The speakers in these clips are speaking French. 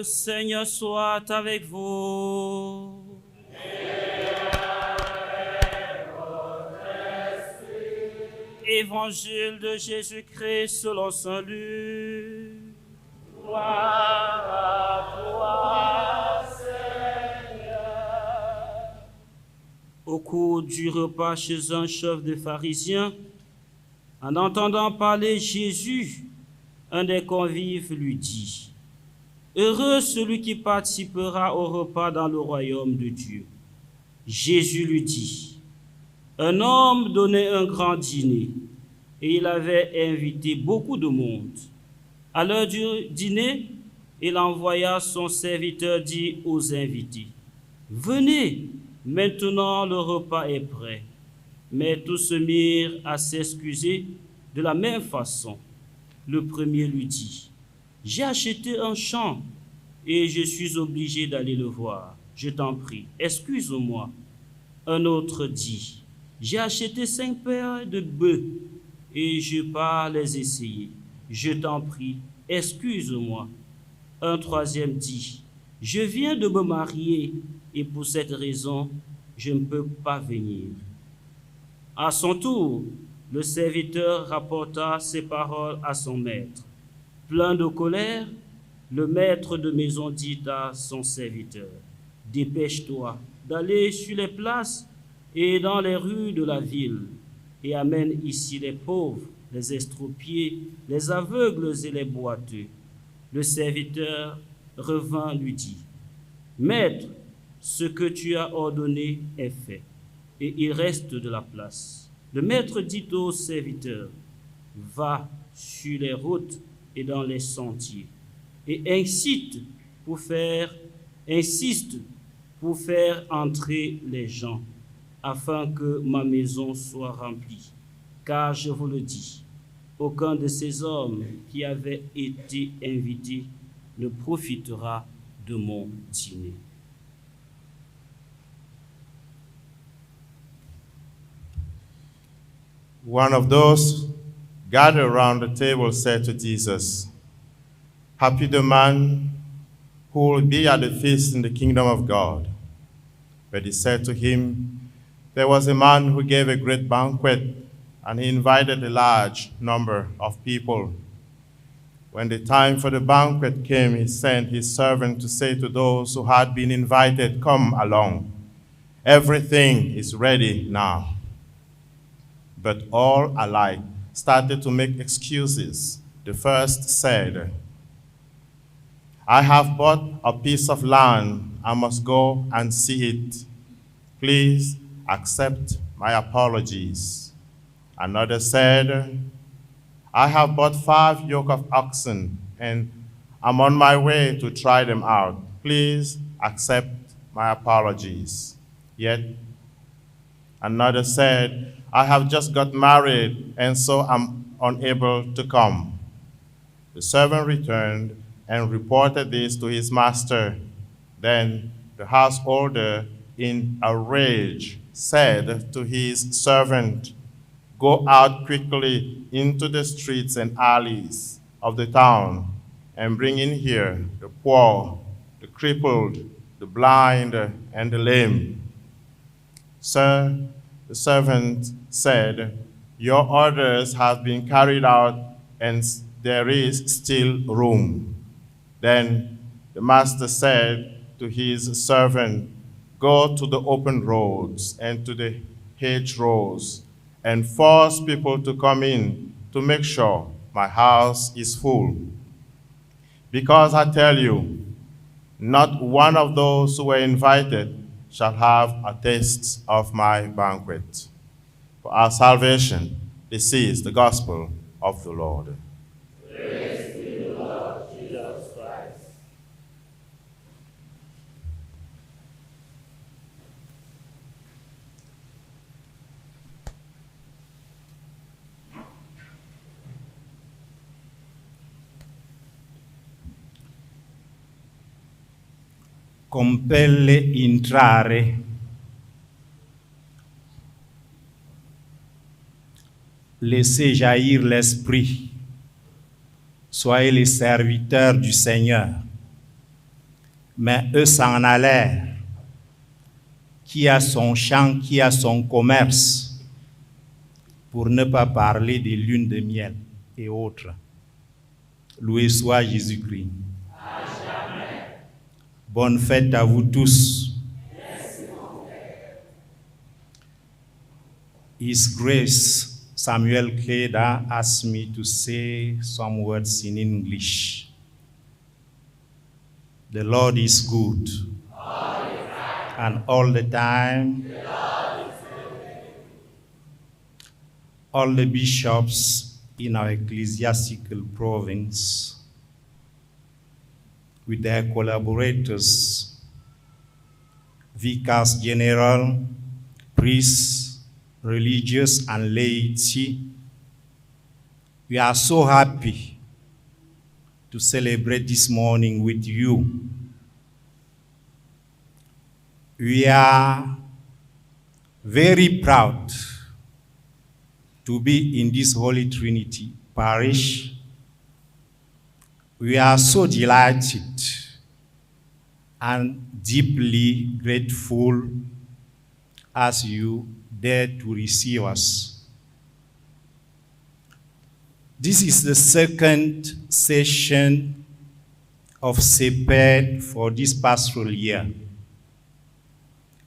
Le Seigneur soit avec vous. Évangile de Jésus-Christ selon saint Luc. Gloire à toi, Seigneur. Au cours du repas chez un chef des pharisiens, en entendant parler Jésus, un des convives lui dit: Heureux celui qui participera au repas dans le royaume de Dieu. Jésus lui dit: Un homme donnait un grand dîner, et il avait invité beaucoup de monde. À l'heure du dîner, il envoya son serviteur dire aux invités: Venez, maintenant le repas est prêt. Mais tous se mirent à s'excuser. De la même façon, le premier lui dit: J'ai acheté un champ et je suis obligé d'aller le voir. Je t'en prie, excuse-moi. Un autre dit: J'ai acheté 5 paires de bœufs et je pars les essayer. Je t'en prie, excuse-moi. Un troisième dit: Je viens de me marier et pour cette raison, je ne peux pas venir. À son tour, le serviteur rapporta ces paroles à son maître. Plein de colère, le maître de maison dit à son serviteur: Dépêche-toi d'aller sur les places et dans les rues de la ville, et amène ici les pauvres, les estropiés, les aveugles et les boiteux. Le serviteur revint lui dit: Maître, ce que tu as ordonné est fait, et il reste de la place. Le maître dit au serviteur: Va sur les routes et dans les sentiers, et insiste pour faire entrer les gens, afin que ma maison soit remplie. Car je vous le dis, aucun de ces hommes qui avaient été invités ne profitera de mon dîner. One of those gathered around the table said to Jesus, Happy the man who will be at the feast in the kingdom of God. But he said to him, There was a man who gave a great banquet, and he invited a large number of people. When the time for the banquet came, he sent his servant to say to those who had been invited, Come along. Everything is ready now. But all alike started to make excuses. The first said, I have bought a piece of land. I must go and see it. Please accept my apologies. Another said, I have bought 5 yoke of oxen, and I'm on my way to try them out. Please accept my apologies. Yet another said, I have just got married, and so I'm unable to come. The servant returned and reported this to his master. Then the householder, in a rage, said to his servant, Go out quickly into the streets and alleys of the town and bring in here the poor, the crippled, the blind, and the lame. Sir, the servant said, Your orders have been carried out, and there is still room. Then the master said to his servant, Go to the open roads and to the hedgerows, and force people to come in to make sure my house is full. Because I tell you, not one of those who were invited shall have a taste of my banquet. For our salvation, this is the gospel of the Lord. Praise be to the Lord Jesus Christ. Compelle entrare. Laissez jaillir l'esprit. Soyez les serviteurs du Seigneur. mais eux s'en allèrent. Qui a son champ, qui a son commerce, pour ne pas parler des lunes de miel et autres. Loué soit Jésus-Christ. Bonne fête à vous tous. His Grace Samuel Kleda asked me to say some words in English. The Lord is good. And all the time, all the bishops in our ecclesiastical province, with their collaborators, vicars general, priests, religious, and laity, we are so happy to celebrate this morning with you. We are very proud to be in this Holy Trinity parish. We are so delighted and deeply grateful as you dare to receive us. This is the second session of CEPED for this pastoral year.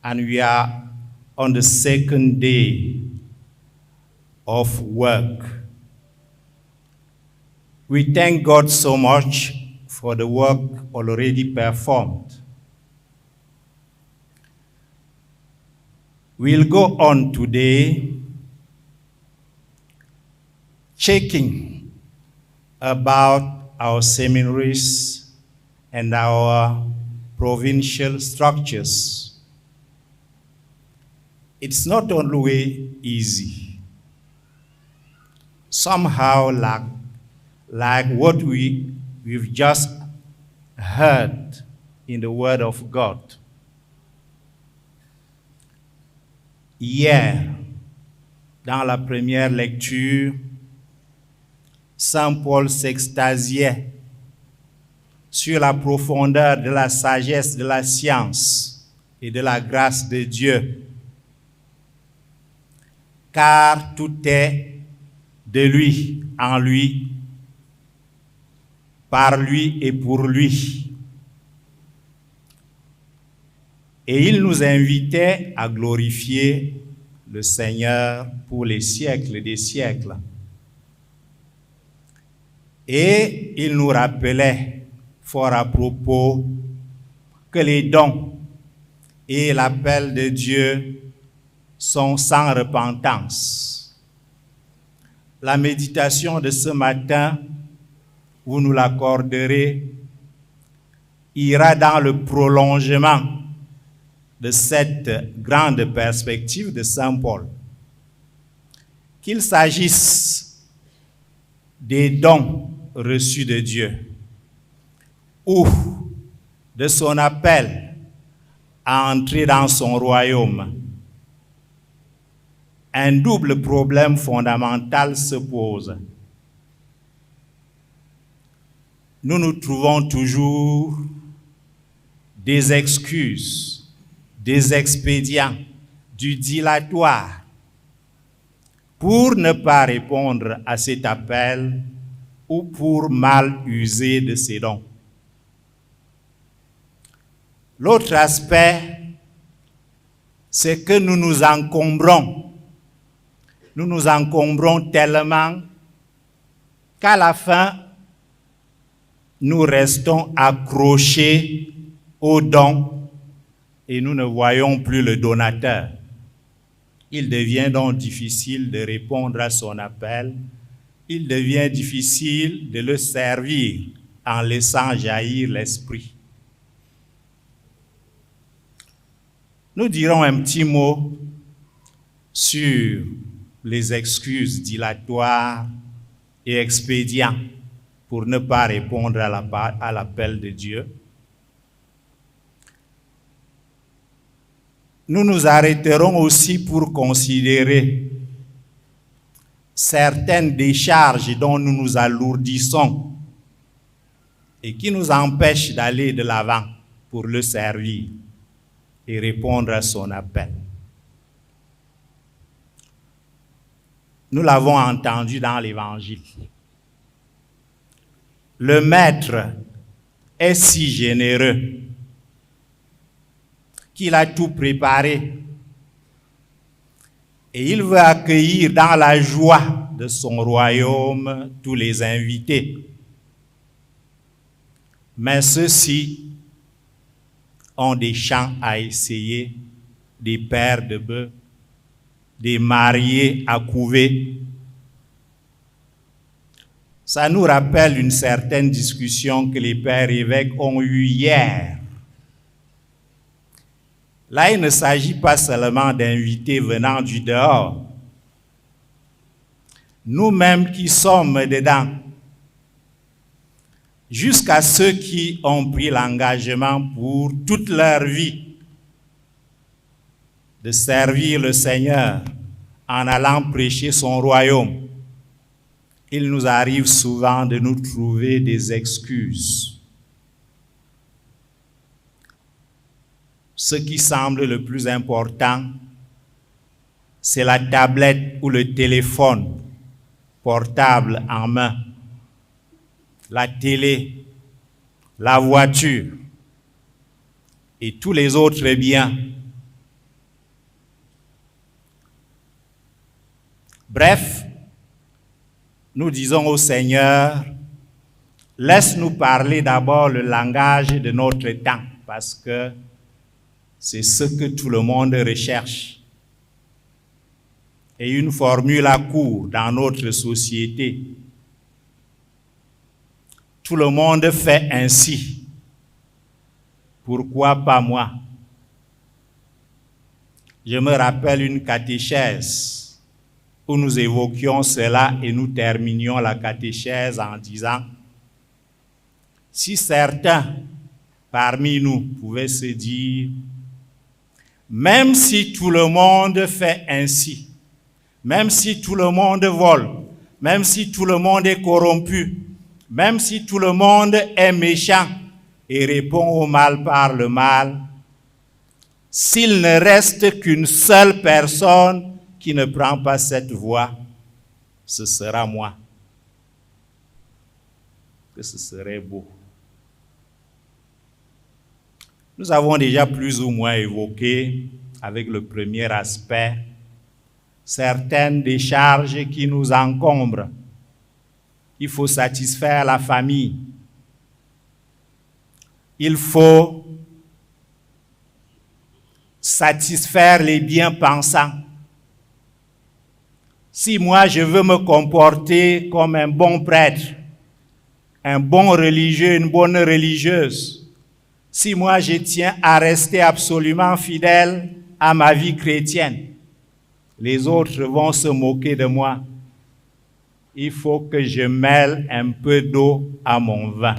And we are on the second day of work. We thank God so much for the work already performed. We'll go on today checking about our seminaries and our provincial structures. It's not always easy. Somehow, like what we've just heard in the Word of God. Hier, dans la première lecture, Saint Paul s'extasiait sur la profondeur de la sagesse, de la science et de la grâce de Dieu. Car tout est de lui, en lui, par lui et pour lui. Et il nous invitait à glorifier le Seigneur pour les siècles des siècles. Et il nous rappelait fort à propos que les dons et l'appel de Dieu sont sans repentance. La méditation de ce matin, vous nous l'accorderez, ira dans le prolongement de cette grande perspective de Saint Paul. Qu'il s'agisse des dons reçus de Dieu ou de son appel à entrer dans son royaume, un double problème fondamental se pose. Nous nous trouvons toujours des excuses, des expédients, du dilatoire pour ne pas répondre à cet appel ou pour mal user de ses dons. L'autre aspect, c'est que nous nous encombrons. Nous nous encombrons tellement qu'à la fin, nous restons accrochés aux dons et nous ne voyons plus le donateur. Il devient donc difficile de répondre à son appel. Il devient difficile de le servir en laissant jaillir l'esprit. Nous dirons un petit mot sur les excuses dilatoires et expédients pour ne pas répondre à l'appel de Dieu. Nous nous arrêterons aussi pour considérer certaines décharges dont nous nous alourdissons et qui nous empêchent d'aller de l'avant pour le servir et répondre à son appel. Nous l'avons entendu dans l'Évangile. Le Maître est si généreux qu'il a tout préparé et il veut accueillir dans la joie de son royaume tous les invités. Mais ceux-ci ont des champs à essayer, des paires de bœufs, des mariés à couver. Ça nous rappelle une certaine discussion que les pères évêques ont eue hier. Là, il ne s'agit pas seulement d'invités venant du dehors. Nous-mêmes qui sommes dedans, jusqu'à ceux qui ont pris l'engagement pour toute leur vie de servir le Seigneur en allant prêcher son royaume. Il nous arrive souvent de nous trouver des excuses. Ce qui semble le plus important, c'est la tablette ou le téléphone portable en main, la télé, la voiture et tous les autres biens. Bref, nous disons au Seigneur, laisse-nous parler d'abord le langage de notre temps, parce que c'est ce que tout le monde recherche. Et une formule à court dans notre société. Tout le monde fait ainsi. Pourquoi pas moi? Je me rappelle une catéchèse où nous évoquions cela et nous terminions la catéchèse en disant, si certains parmi nous pouvaient se dire, même si tout le monde fait ainsi, même si tout le monde vole, même si tout le monde est corrompu, même si tout le monde est méchant et répond au mal par le mal, s'il ne reste qu'une seule personne qui ne prend pas cette voie, ce sera moi. Que ce serait beau. Nous avons déjà plus ou moins évoqué, avec le premier aspect, certaines des charges qui nous encombrent. Il faut satisfaire la famille. Il faut satisfaire les bien-pensants. Si moi je veux me comporter comme un bon prêtre, un bon religieux, une bonne religieuse, si moi je tiens à rester absolument fidèle à ma vie chrétienne, les autres vont se moquer de moi. Il faut que je mêle un peu d'eau à mon vin.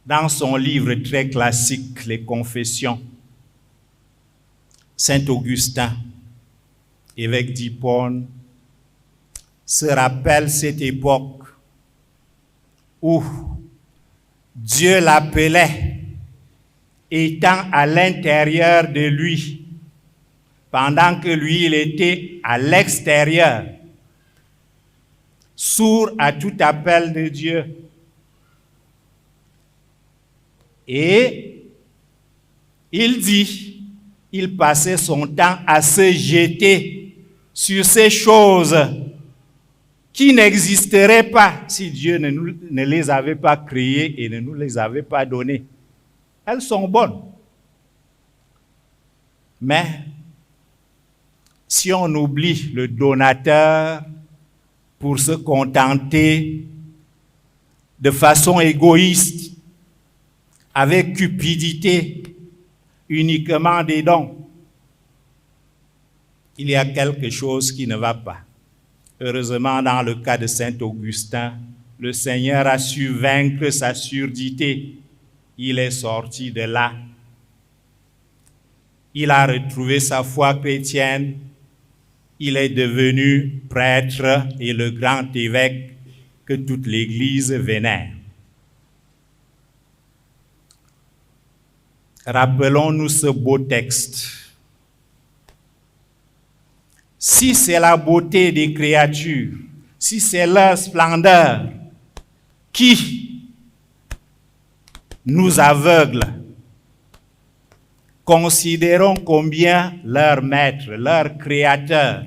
Dans son livre très classique, Les Confessions, Saint Augustin, évêque d'Hippone, se rappelle cette époque où Dieu l'appelait, étant à l'intérieur de lui, pendant que lui, il était à l'extérieur, sourd à tout appel de Dieu. Et il dit, il passait son temps à se jeter sur ces choses qui n'existeraient pas si Dieu ne les avait pas créées et ne nous les avait pas données. Elles sont bonnes. Mais si on oublie le donateur pour se contenter de façon égoïste, avec cupidité, uniquement des dons, il y a quelque chose qui ne va pas. Heureusement, dans le cas de Saint Augustin, le Seigneur a su vaincre sa surdité. Il est sorti de là. Il a retrouvé sa foi chrétienne. Il est devenu prêtre et le grand évêque que toute l'Église vénère. Rappelons-nous ce beau texte. Si c'est la beauté des créatures, si c'est leur splendeur qui nous aveugle, considérons combien leur maître, leur créateur,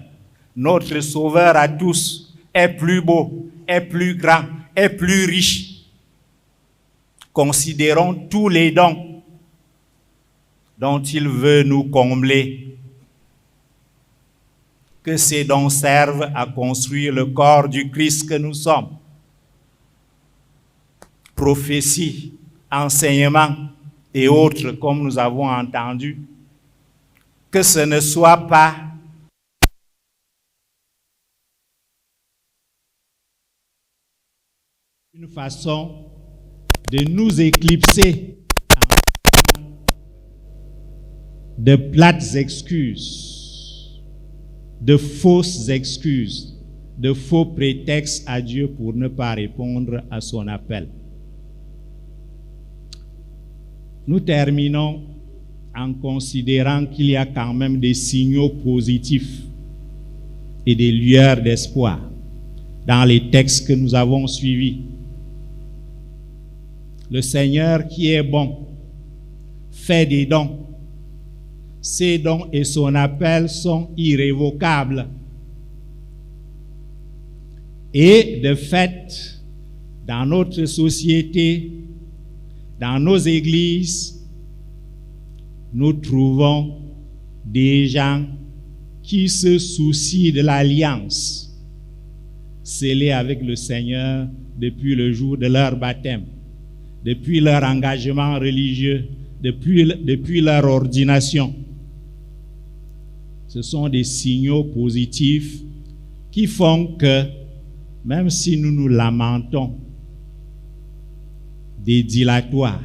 notre sauveur à tous, est plus beau, est plus grand, est plus riche. Considérons tous les dons dont il veut nous combler. Que ces dons servent à construire le corps du Christ que nous sommes. Prophétie, enseignement et autres, comme nous avons entendu, que ce ne soit pas une façon de nous éclipser de plates excuses, de fausses excuses, de faux prétextes à Dieu pour ne pas répondre à son appel. Nous terminons en considérant qu'il y a quand même des signaux positifs et des lueurs d'espoir dans les textes que nous avons suivis. Le Seigneur qui est bon fait des dons. Ses dons et son appel sont irrévocables. Et de fait, dans notre société, dans nos églises, nous trouvons des gens qui se soucient de l'alliance scellée avec le Seigneur depuis le jour de leur baptême, depuis leur engagement religieux, depuis leur ordination. Ce sont des signaux positifs qui font que, même si nous nous lamentons des dilatoires,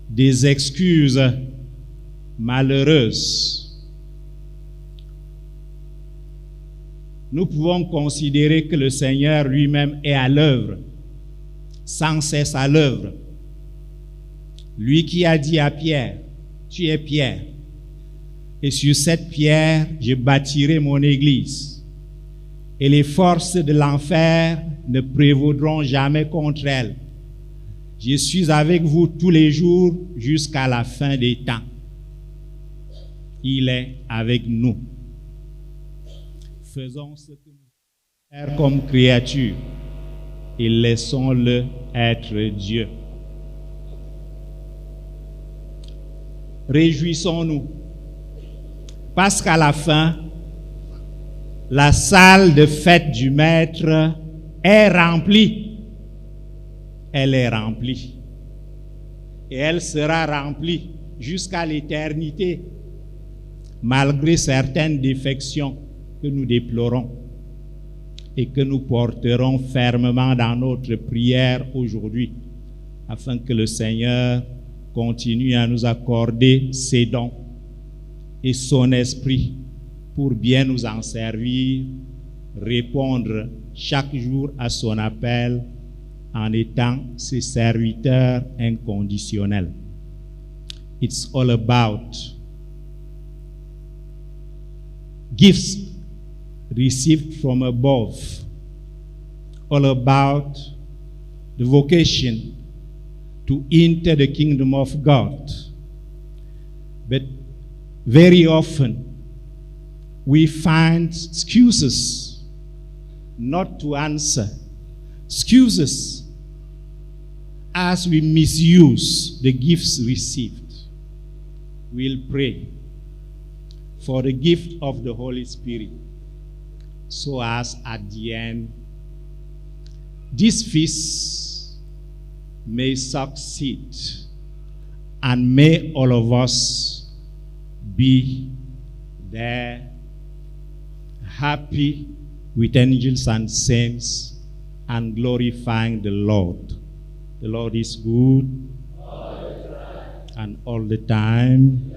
des excuses malheureuses, nous pouvons considérer que le Seigneur lui-même est à l'œuvre, sans cesse à l'œuvre. Lui qui a dit à Pierre, tu es Pierre, et sur cette pierre, je bâtirai mon église, et les forces de l'enfer ne prévaudront jamais contre elle. Je suis avec vous tous les jours jusqu'à la fin des temps. Il est avec nous. Faisons ce que nous faire comme créatures et laissons-le être Dieu. Réjouissons-nous, parce qu'à la fin, la salle de fête du Maître est remplie. Elle est remplie. Et elle sera remplie jusqu'à l'éternité, malgré certaines défections que nous déplorons et que nous porterons fermement dans notre prière aujourd'hui, afin que le Seigneur continue à nous accorder ses dons et son esprit pour bien nous en servir, répondre chaque jour à son appel en étant ses serviteurs inconditionnels. It's all about gifts received from above, all about the vocation to enter the kingdom of God. But very often we find excuses not to answer, excuses as we misuse the gifts received. We'll pray for the gift of the Holy Spirit, so as at the end, this feast may succeed, and may all of us be there, happy with angels and saints, and glorifying the Lord. The Lord is good, and all the time.